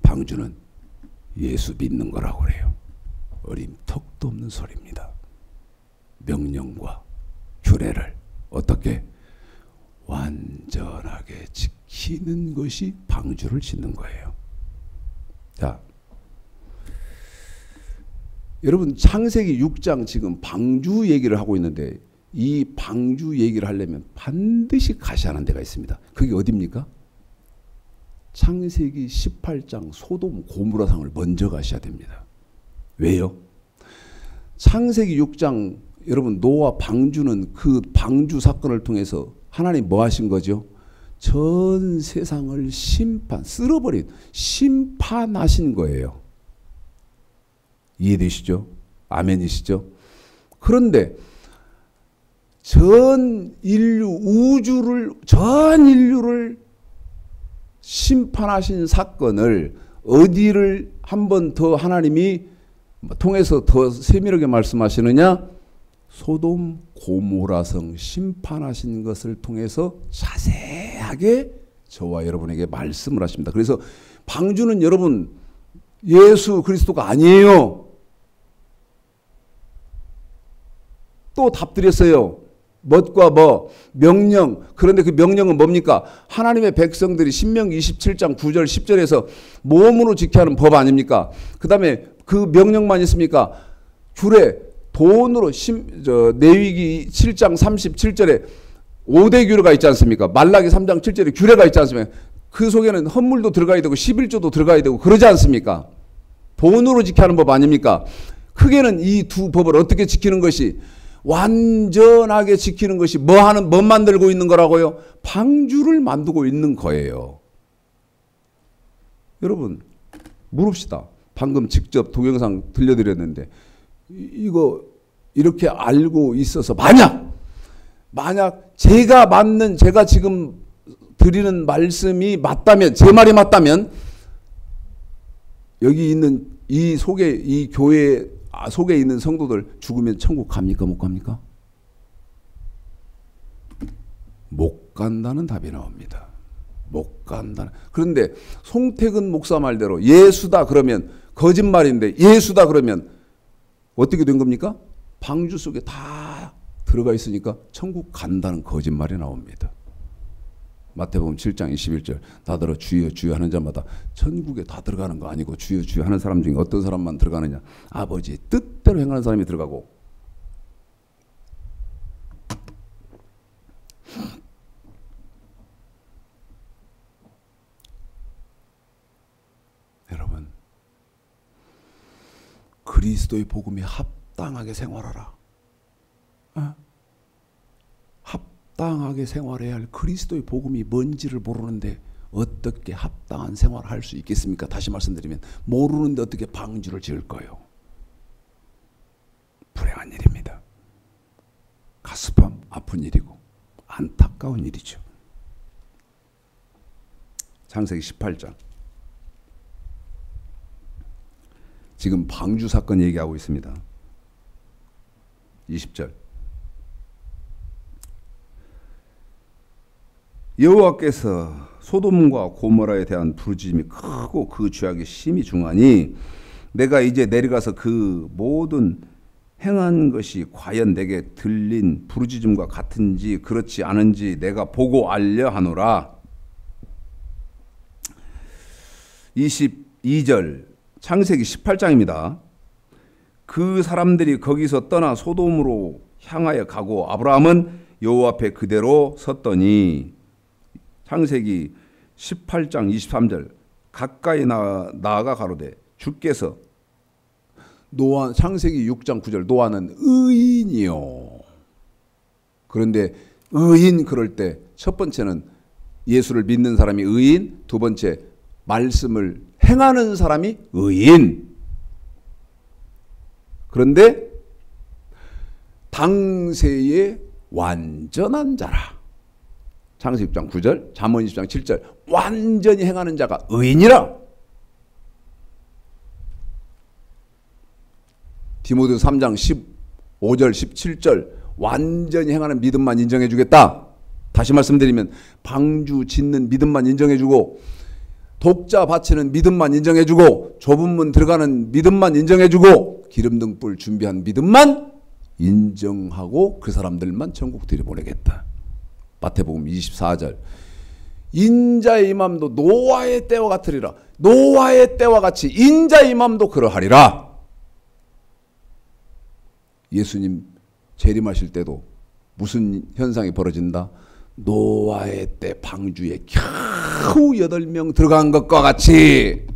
방주는 예수 믿는 거라고 그래요. 어린 턱도 없는 소리입니다. 명령과 규례를 어떻게 완전하게 지키는 것이 방주를 짓는 거예요. 자, 여러분 창세기 6장 지금 방주 얘기를 하고 있는데 이 방주 얘기를 하려면 반드시 가셔야 하는 데가 있습니다. 그게 어디입니까? 창세기 18장 소돔 고모라상을 먼저 가셔야 됩니다. 왜요? 창세기 6장 여러분 노아 방주는 그 방주 사건을 통해서 하나님 뭐 하신 거죠? 전 세상을 쓸어버린 심판하신 거예요. 이해되시죠? 아멘이시죠? 그런데 전 인류를 심판하신 사건을 어디를 한 번 더 하나님이 통해서 더 세밀하게 말씀하시느냐? 소돔 고모라성 심판하신 것을 통해서 자세하게 저와 여러분에게 말씀을 하십니다. 그래서 방주는 여러분 예수 그리스도가 아니에요. 또 답드렸어요. 뭣과 뭐 명령. 그런데 그 명령은 뭡니까? 하나님의 백성들이 신명기 27장 9절 10절에서 몸으로 지켜야 하는 법 아닙니까? 그 다음에 그 명령만 있습니까? 규례 돈으로 내위기 7장 37절에 5대 규례가 있지 않습니까? 말라기 3장 7절에 규례가 있지 않습니까? 그 속에는 헌물도 들어가야 되고 11조도 들어가야 되고 그러지 않습니까? 돈으로 지켜야 하는 법 아닙니까? 크게는 이 두 법을 어떻게 지키는 것이 완전하게 지키는 것이 뭐 만들고 있는 거라고요? 방주를 만들고 있는 거예요. 여러분 물읍시다. 방금 직접 동영상 들려드렸는데 이거 이렇게 알고 있어서 만약 제가 지금 드리는 말씀이 맞다면 제 말이 맞다면 여기 있는 이 교회 속에 있는 성도들 죽으면 천국 갑니까? 못 갑니까? 못 간다는 답이 나옵니다. 못 간다는. 그런데 송태근 목사 말대로 예수다 그러면 거짓말인데 예수다 그러면 어떻게 된 겁니까? 방주 속에 다 들어가 있으니까 천국 간다는 거짓말이 나옵니다. 마태복음 7장 21절 다들어 주여 주여 하는 자마다 천국에 다 들어가는 거 아니고 주여 주여 하는 사람 중에 어떤 사람만 들어가느냐? 아버지의 뜻대로 행하는 사람이 들어가고. 여러분 그리스도의 복음에 합당하게 생활하라. 합당하게 생활해야 할 그리스도의 복음이 뭔지를 모르는데 어떻게 합당한 생활을 할 수 있겠습니까? 다시 말씀드리면 모르는데 어떻게 방주를 지을 거예요? 불행한 일입니다. 가슴 아픈 일이고 안타까운 일이죠. 창세기 18장 지금 방주 사건 얘기하고 있습니다. 20절 여호와께서 소돔과 고모라에 대한 부르짖음이 크고 그 죄악이 심히 중하니 내가 이제 내려가서 그 모든 행한 것이 과연 내게 들린 부르짖음과 같은지 그렇지 않은지 내가 보고 알려 하노라. 22절 창세기 18장입니다. 그 사람들이 거기서 떠나 소돔으로 향하여 가고 아브라함은 여호와 앞에 그대로 섰더니 창세기 18장 23절 가까이 나아가 가로되 주께서 노아 창세기 6장 9절 노아는 의인이요. 그런데 의인 그럴 때 첫 번째는 예수를 믿는 사람이 의인, 두 번째 말씀을 행하는 사람이 의인. 그런데 당세의 완전한 자라. 창세기 6장 9절, 잠언 20장 7절 완전히 행하는 자가 의인이라. 디모데 3장 15절 17절 완전히 행하는 믿음만 인정해 주겠다. 다시 말씀드리면 방주 짓는 믿음만 인정해 주고 독자 바치는 믿음만 인정해 주고 좁은 문 들어가는 믿음만 인정해 주고 기름 등불 준비한 믿음만 인정하고 그 사람들만 천국 들여보내겠다. 마태복음 24절 인자의 임함도 노아의 때와 같으리라. 노아의 때와 같이 인자의 임함도 그러하리라. 예수님 재림하실 때도 무슨 현상이 벌어진다? 노아의 때 방주에 겨우 8명 들어간 것과 같이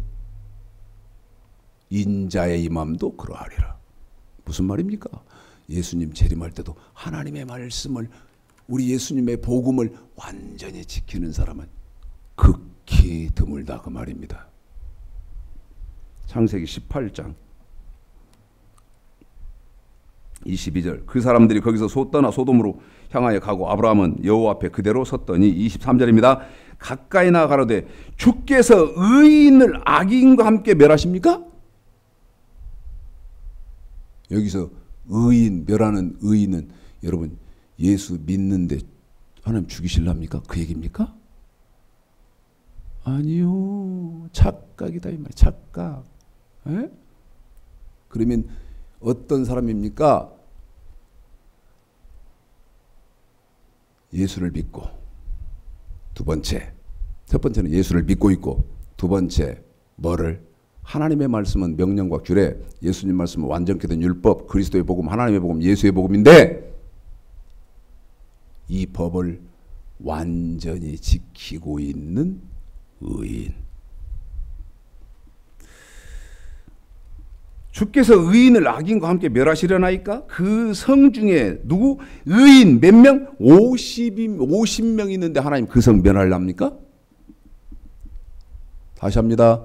인자의 임함도 그러하리라. 무슨 말입니까? 예수님 재림할 때도 하나님의 말씀을 우리 예수님의 복음을 완전히 지키는 사람은 극히 드물다 그 말입니다. 창세기 18장 22절 그 사람들이 거기서 떠나 소돔으로 향하여 가고 아브라함은 여호와 앞에 그대로 섰더니 23절입니다. 가까이 나아 가로되 주께서 의인을 악인과 함께 멸하십니까? 여기서 의인 멸하는 의인은 여러분 예수 믿는데 하나님 죽이실랍니까? 그 얘기입니까? 아니요. 착각이다 이 말이야. 착각. 에? 그러면 어떤 사람입니까? 예수를 믿고 두 번째 첫 번째는 예수를 믿고 있고 두 번째 뭐를? 하나님의 말씀은 명령과 규례, 예수님 말씀은 완전케 된 율법, 그리스도의 복음, 하나님의 복음, 예수의 복음인데 이 법을 완전히 지키고 있는 의인. 주께서 의인을 악인과 함께 멸하시려나이까? 그 성 중에 누구? 의인 몇 명? 50명 있는데 하나님 그 성 멸하렵니까? 다시 합니다.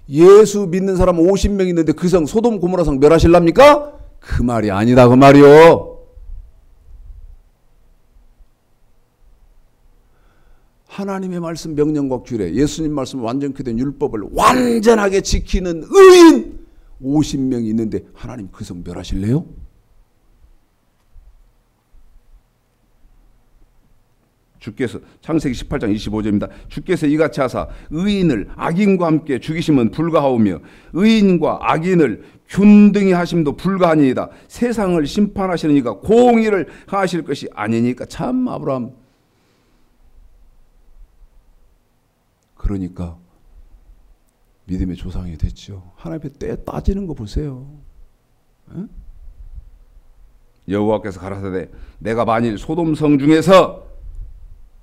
예수 믿는 사람 50명 있는데 그 성 소돔 고모라 성 멸하실랍니까? 그 말이 아니다 그 말이요. 하나님의 말씀 명령과 규례, 예수님 말씀 완전케 된 율법을 완전하게 지키는 의인 50명 있는데 하나님 그 성 멸하실래요? 주께서 창세기 18장 25절입니다. 주께서 이같이 하사 의인을 악인과 함께 죽이심은 불가하오며 의인과 악인을 균등히 하심도 불가하니이다. 세상을 심판하시는 이가 공의를 하실 것이 아니니까. 참 아브라함. 그러니까 믿음의 조상이 됐죠. 하나님의 때에 따지는 거 보세요. 에? 여호와께서 가라사대 내가 만일 소돔 성 중에서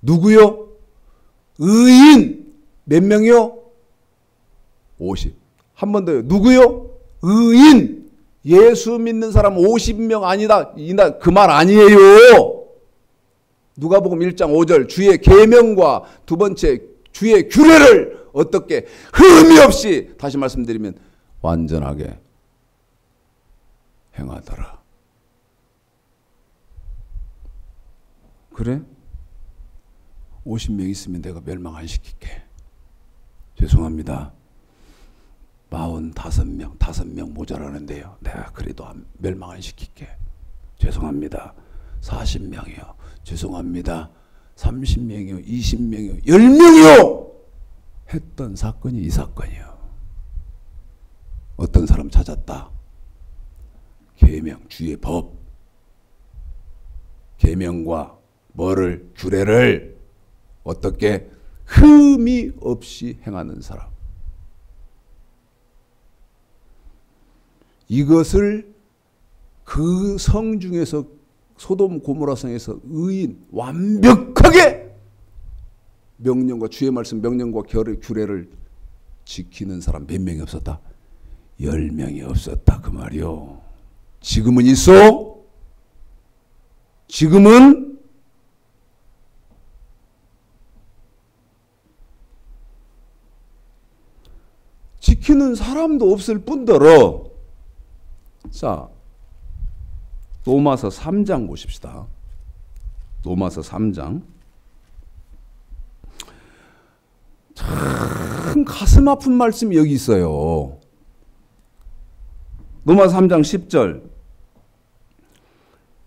누구요? 의인 몇 명이요? 50. 한 번 더요. 누구요? 의인. 예수 믿는 사람 50명 아니다. 그 말 아니에요. 누가복음 1장 5절 주의 계명과 두 번째 주의 규례를 어떻게 흠이 없이 다시 말씀드리면 완전하게 행하더라. 그래? 50명 있으면 내가 멸망 안 시킬게. 죄송합니다. 45명, 5명 모자라는데요. 내가 그래도 멸망 안 시킬게. 죄송합니다. 40명이요. 죄송합니다. 30명이요, 20명이요, 10명이요 했던 사건이 이 사건이요. 어떤 사람 찾았다. 계명, 주의 법, 계명과 뭐를, 규례를 어떻게 흠이 없이 행하는 사람. 이것을 그 성 중에서, 소돔 고모라 성에서 의인 완벽하게 명령과 주의 말씀, 명령과 규례를 지키는 사람 몇 명이 없었다? 10명이 없었다 그 말이요. 지금은 있어? 지금은 지키는 사람도 없을 뿐더러, 자, 로마서 3장 보십시다. 로마서 3장. 참 가슴 아픈 말씀이 여기 있어요. 로마서 3장 10절.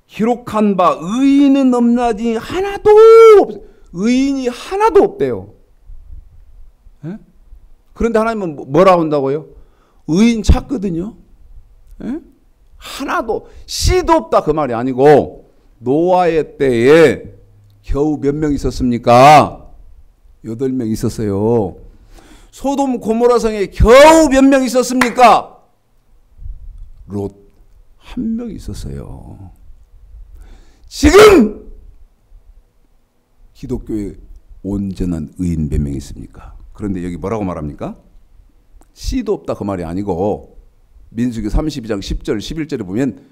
기록한 바 의인은 없나니 하나도 없어요. 의인이 하나도 없대요. 에? 그런데 하나님은 뭐라고 한다고요? 의인 찾거든요. 에? 하나도, 씨도 없다 그 말이 아니고, 노아의 때에 겨우 몇 명 있었습니까? 8명 있었어요. 소돔 고모라 성에 겨우 몇 명 있었습니까? 롯 1명 있었어요. 지금 기독교의 온전한 의인 몇 명 있습니까? 그런데 여기 뭐라고 말합니까? 씨도 없다 그 말이 아니고, 민수기 32장 10절 11절에 보면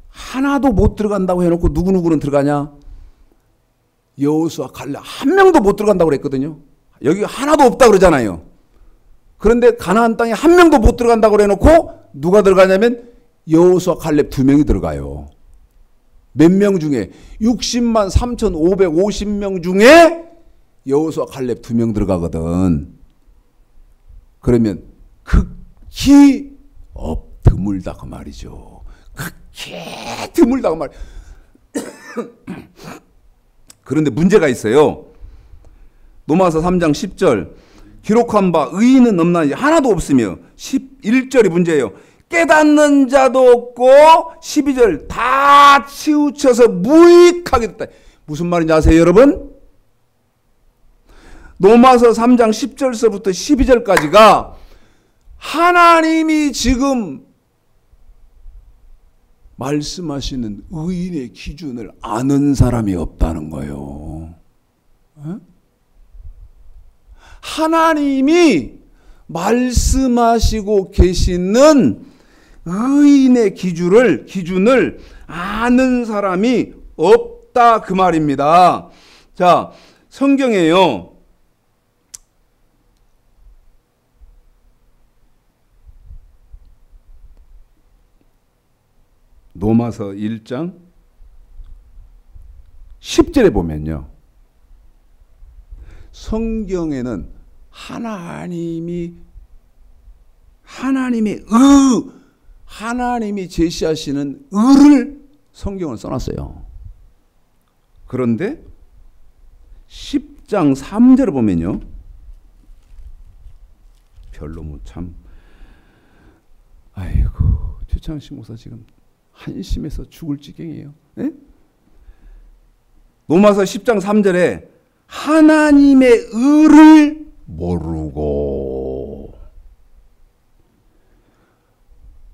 하나도 못 들어간다고 해놓고 누구누구는 들어가냐? 여호수아 갈렙 한 명도 못 들어간다고 그랬거든요. 여기 하나도 없다 그러잖아요. 그런데 가나안 땅에 한 명도 못 들어간다고 해놓고 누가 들어가냐면 여호수아 갈렙 2명이 들어가요. 몇 명 중에 60만 3,550명 중에 여호수아 갈렙 2명 들어가거든. 그러면 극히 드물다 그 말이죠. 극히 드물다 그 말. 그런데 문제가 있어요. 로마서 3장 10절. 기록한 바 의인은 없나니 하나도 없으며, 11절이 문제예요. 깨닫는 자도 없고, 12절 다 치우쳐서 무익하게 됐다. 무슨 말인지 아세요 여러분? 로마서 3장 10절서부터 12절까지가 하나님이 지금 말씀하시는 의인의 기준을 아는 사람이 없다는 거예요. 하나님이 말씀하시고 계시는 의인의 기준을 아는 사람이 없다 그 말입니다. 자, 성경에요. 로마서 1장 10절에 보면요. 성경에는 하나님이 제시하시는 의를 성경을 써놨어요. 그런데 10장 3절을 보면요. 별로 참, 아이고, 최창식 목사 지금 한심해서 죽을 지경이에요. 네? 로마서 10장 3절에 하나님의 의를 모르고,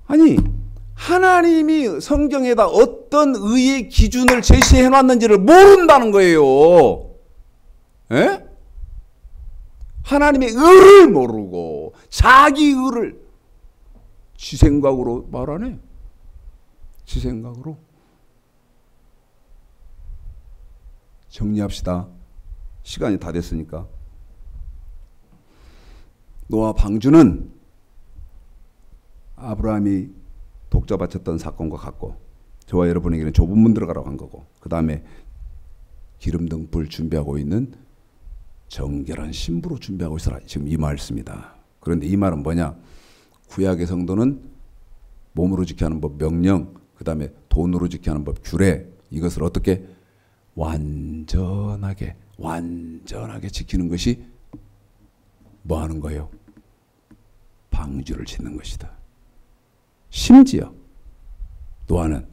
아니 하나님이 성경에다 어떤 의의 기준을 제시해 놨는지를 모른다는 거예요. 에? 하나님의 의를 모르고 자기 의를 지 생각으로 말하네. 지 생각으로. 정리합시다. 시간이 다 됐으니까. 노아 방주는 아브라함이 독자 바쳤던 사건과 같고, 저와 여러분에게는 좁은 문 들어가라고 한 거고, 그 다음에 기름 등 불 준비하고 있는 정결한 신부로 준비하고 있어라. 지금 이 말씀이다. 그런데 이 말은 뭐냐? 구약의 성도는 몸으로 지켜야 하는 법 명령, 그 다음에 돈으로 지켜야 하는 법 규례, 이것을 어떻게 완전하게 지키는 것이 뭐 하는 거예요? 방주를 짓는 것이다. 심지어 노아는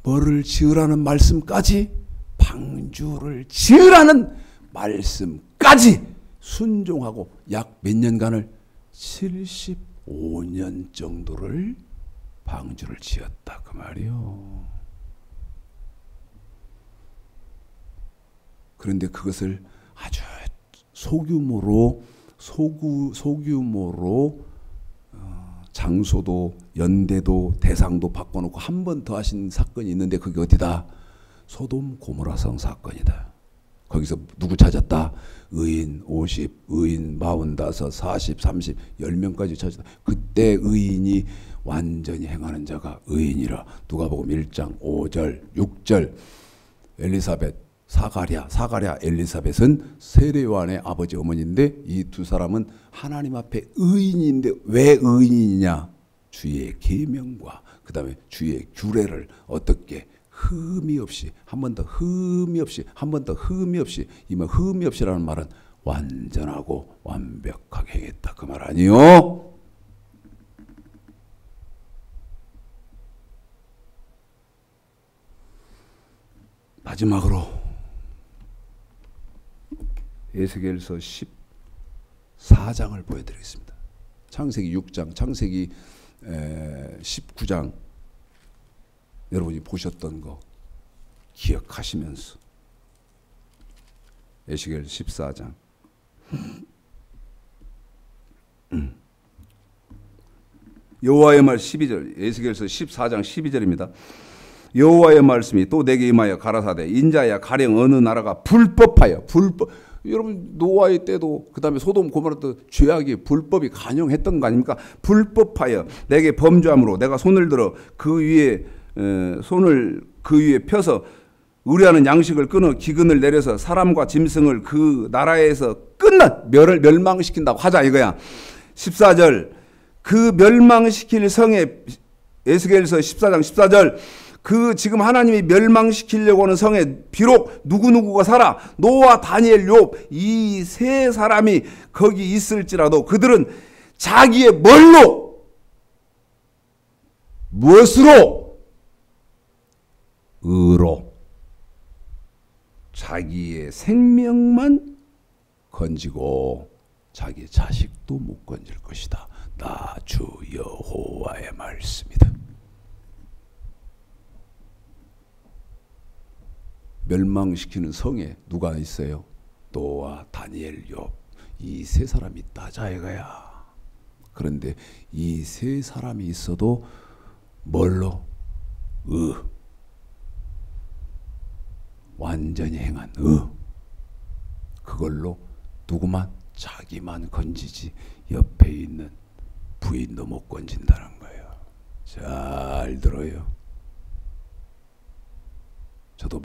뭐를 지으라는 말씀까지, 방주를 지으라는 말씀까지 순종하고 약 몇 년간을 75년 정도를 방주를 지었다 그 말이요. 그런데 그것을 아주 소규모로 장소도 연대도 대상도 바꿔놓고 한 번 더 하신 사건이 있는데 그게 어디다? 소돔 고모라성 사건이다. 거기서 누구 찾았다? 의인 50, 의인 45, 40, 30, 10명까지 찾았다. 그때 의인이 완전히 행하는 자가 의인이라. 누가복음 1장 5절 6절. 엘리사벳 사가랴 엘리사벳은 세례 요한의 아버지 어머니인데 이 두 사람은 하나님 앞에 의인인데 왜 의인이냐? 주의 계명과 그 다음에 주의 규례를 어떻게 흠이 없이 한 번 더 흠이 없이 한 번 더 흠이 없이, 이 말 흠이 없이라는 말은 완전하고 완벽하게 행했다 그 말 아니요? 마지막으로 에스겔서 14장을 보여드리겠습니다. 창세기 6장, 창세기 19장 여러분이 보셨던 거 기억하시면서 에스겔 14장 여호와의 말 12절, 에스겔서 14장 12절입니다. 여호와의 말씀이 또 내게 임하여 가라사대 인자야 가령 어느 나라가 불법하여 여러분 노아의 때도 그 다음에 소돔 고모라 때 죄악이 불법이 간영했던 거 아닙니까? 불법하여 내게 범죄함으로 내가 손을 들어 그 위에 펴서 의뢰하는 양식을 끊어 기근을 내려서 사람과 짐승을 그 나라에서 멸망시킨다고 하자 이거야. 14절 그 멸망시킬 성에 에스겔서 14장 14절 그 지금 하나님이 멸망시키려고 하는 성에 비록 누구누구가 살아 노아 다니엘 욥 이 세 사람이 거기 있을지라도 그들은 자기의 무엇으로? 의로 자기의 생명만 건지고 자기 자식도 못 건질 것이다. 나 주 여호와의 말씀이다. 멸망시키는 성에 누가 있어요? 노아, 다니엘, 욥 이 세 사람이 있다 자이거야. 그런데 이 세 사람이 있어도 뭘로? 완전히 행한 그걸로 누구만? 자기만 건지지 옆에 있는 부인도 못 건진다는 거예요. 잘 들어요. 저도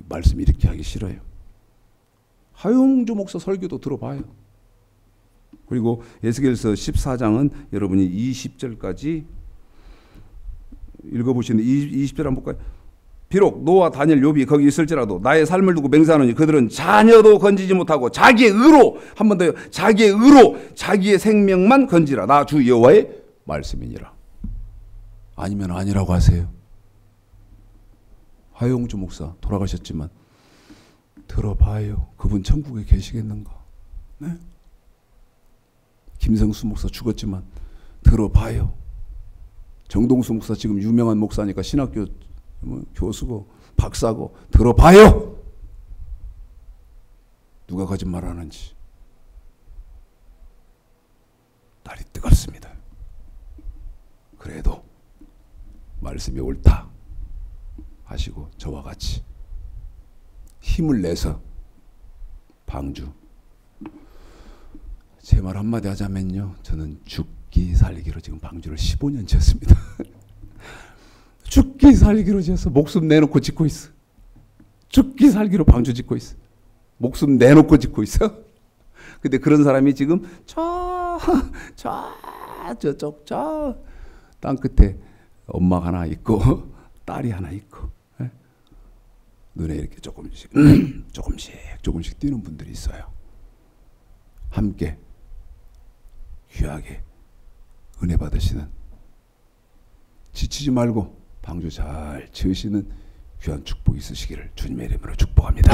말씀 이렇게 하기 싫어요. 하용조 목사 설교도 들어봐요. 그리고 에스겔서 14장은 여러분이 20절까지 읽어보시는데 20절 한번 볼까요? 비록 노아 다니엘 욥이 거기 있을지라도 나의 삶을 두고 맹세하노니 그들은 자녀도 건지지 못하고 자기의 의로 한 번 더요. 자기의 의로 자기의 생명만 건지라. 나 주 여호와의 말씀이니라. 아니면 아니라고 하세요. 하용주 목사 돌아가셨지만 들어봐요. 그분 천국에 계시겠는가? 네? 김성수 목사 죽었지만 들어봐요. 정동수 목사 지금 유명한 목사니까 신학교 교수고 박사고 들어봐요. 누가 거짓말하는지. 날이 뜨겁습니다. 그래도 말씀이 옳다 하시고 저와 같이 힘을 내서 방주. 제 말 한마디 하자면요. 저는 죽기 살기로 지금 방주를 15년 지었습니다. 죽기 살기로 지어서 목숨 내놓고 짓고 있어. 죽기 살기로 방주 짓고 있어. 목숨 내놓고 짓고 있어. 근데 그런 사람이 지금 저쪽 땅 끝에 엄마가 하나 있고 딸이 하나 있고 눈에 이렇게 조금씩 조금씩 띄는 분들이 있어요. 함께 귀하게 은혜 받으시는, 지치지 말고 방주 잘 지으시는 귀한 축복이 있으시기를 주님의 이름으로 축복합니다.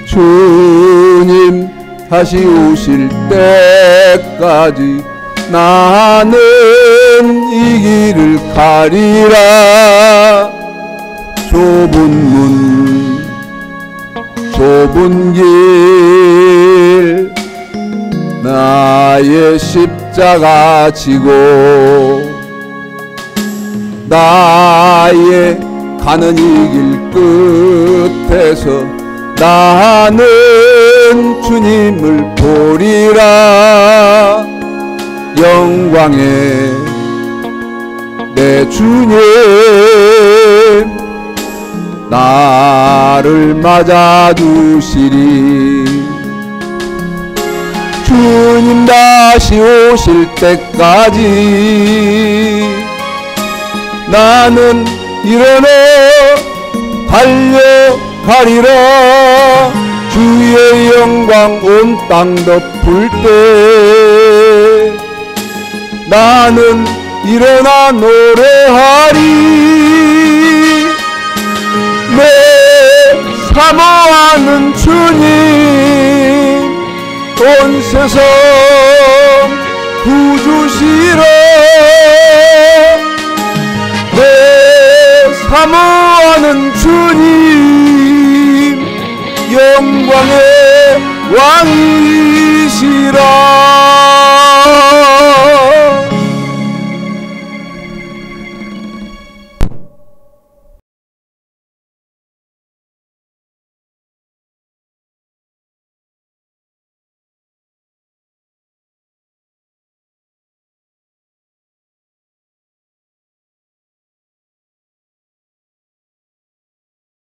주님 다시 오실 때까지 나는 이 길을 가리라. 좁은 문 좁은 길 나의 십자가 지고 나의 가는 이 길 끝에서 나는 주님을 보리라. 영광의 내 주님 나를 맞아주시리. 주님 다시 오실 때까지 나는 일어나 달려가리라. 주의 영광 온 땅 덮을 때 나는 일어나 노래하리. 내 사모하는 주님 온 세상 구주시라. 내 사모하는 주님 영광의 왕이시라.